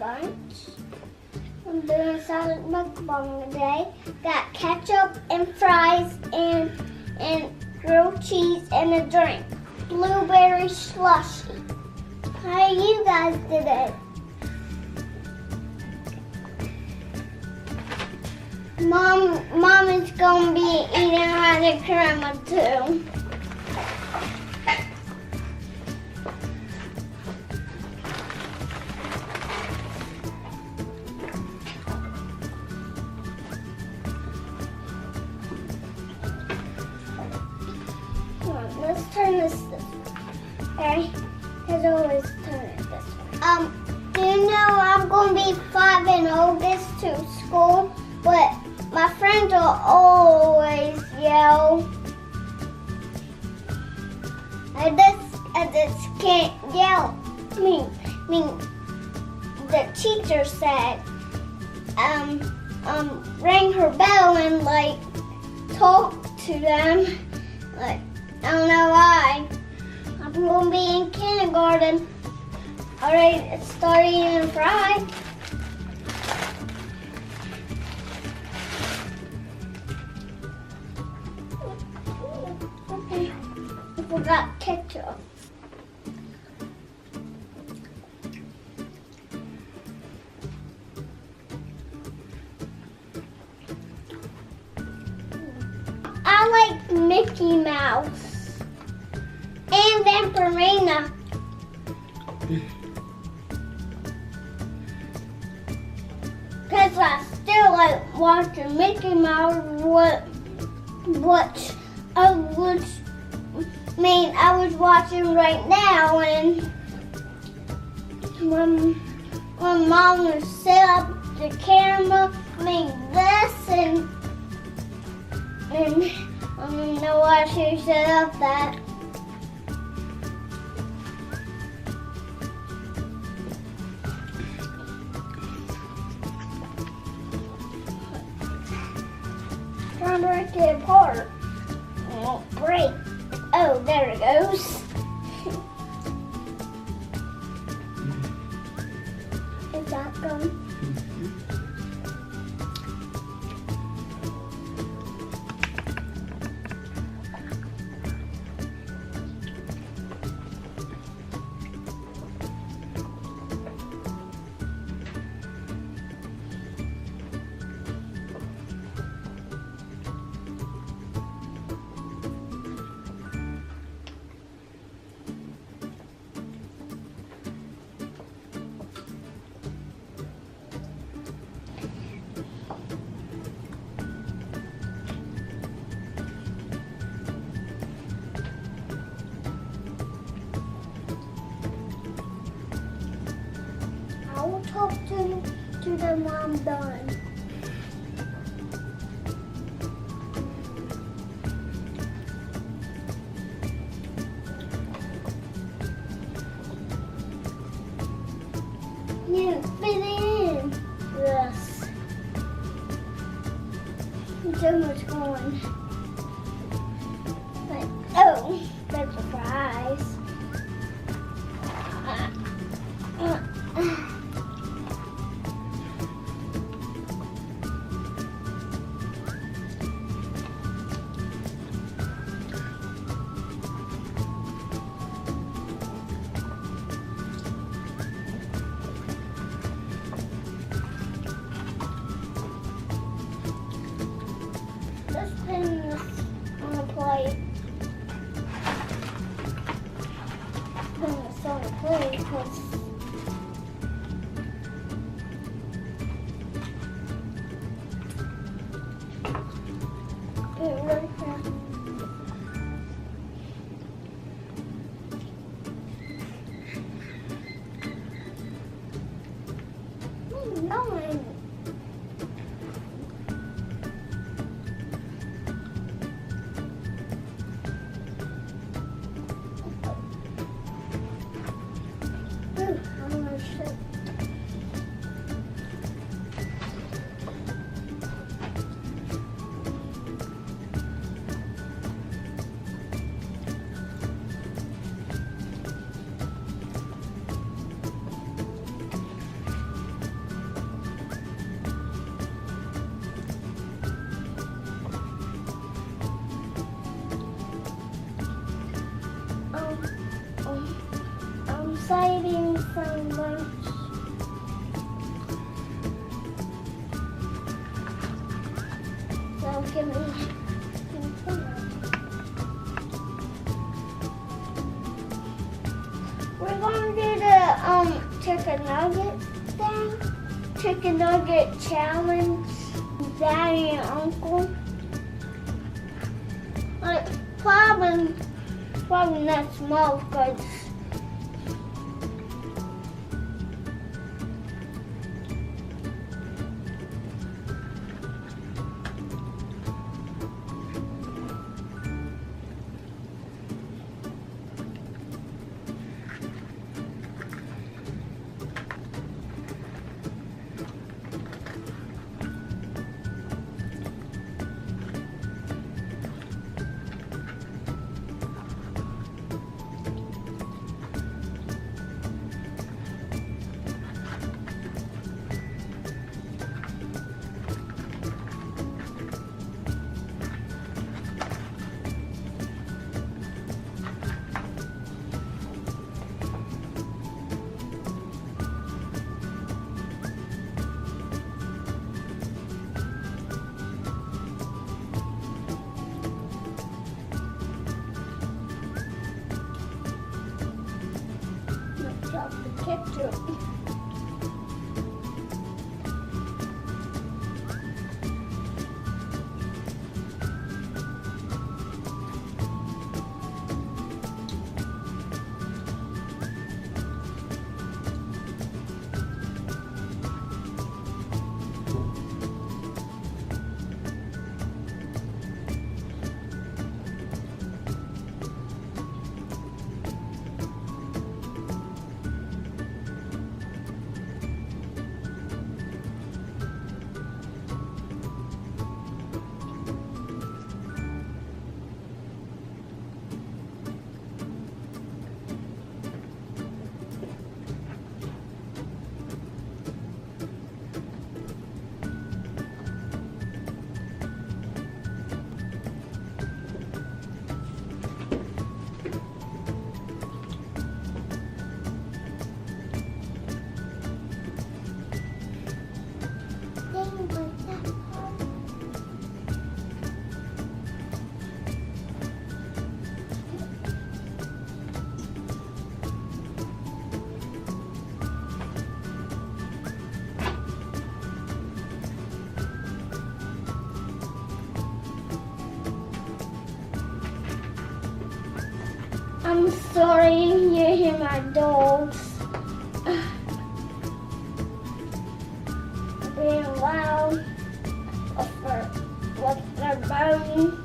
bunch. I'm doing salad mukbang today. Got ketchup and fries and grilled cheese and a drink. Blueberry slushy. How are you guys today? Mom is gonna be eating honey crema too. Let's turn this way. Okay? As always, turn it this way. Do you know I'm gonna be 5 in August to school, but my friends will always yell. I just can't yell. I mean, the teacher said, ring her bell and like talk to them. Like, I don't know why. I'm gonna be in kindergarten. Already starting in Friday. Okay. I forgot ketchup. I like Mickey Mouse and Vampirina. Because I still like watching Mickey Mouse, I was watching right now, and when Mom was set up the camera, this, and I don't know why she set up that. Trying to break it apart. It won't break. Oh, there it goes. Is that gone? I will talk to the mom done. You fit in this. It's almost gone. But, oh, that's a fries. Let's put this on a plate. Put this on a plate because it right there. No. me some lunch. So give me some lunch. We're going to do the chicken nugget thing. Chicken nugget challenge. Daddy and Uncle. Like, probably not small because drop the picture. I'm sorry you hear my dogs being loud with their bones.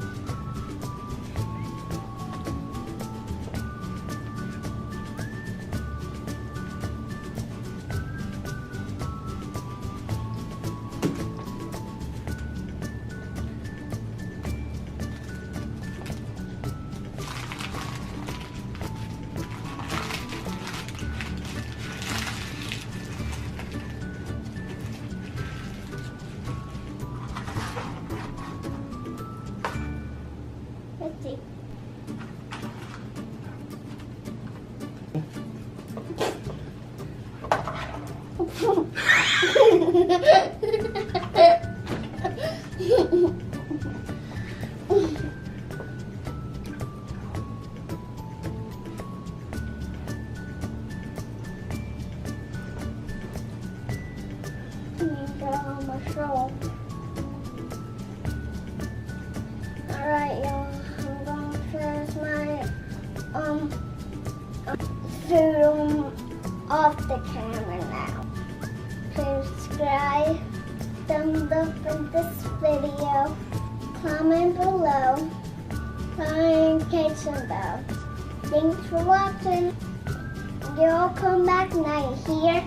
Let's see. On my show. Alright, y'all. I'm gonna finish my food off the camera now. Please subscribe, thumbs up in this video, comment below, notification bell. Thanks for watching. You'll come back now, you hear?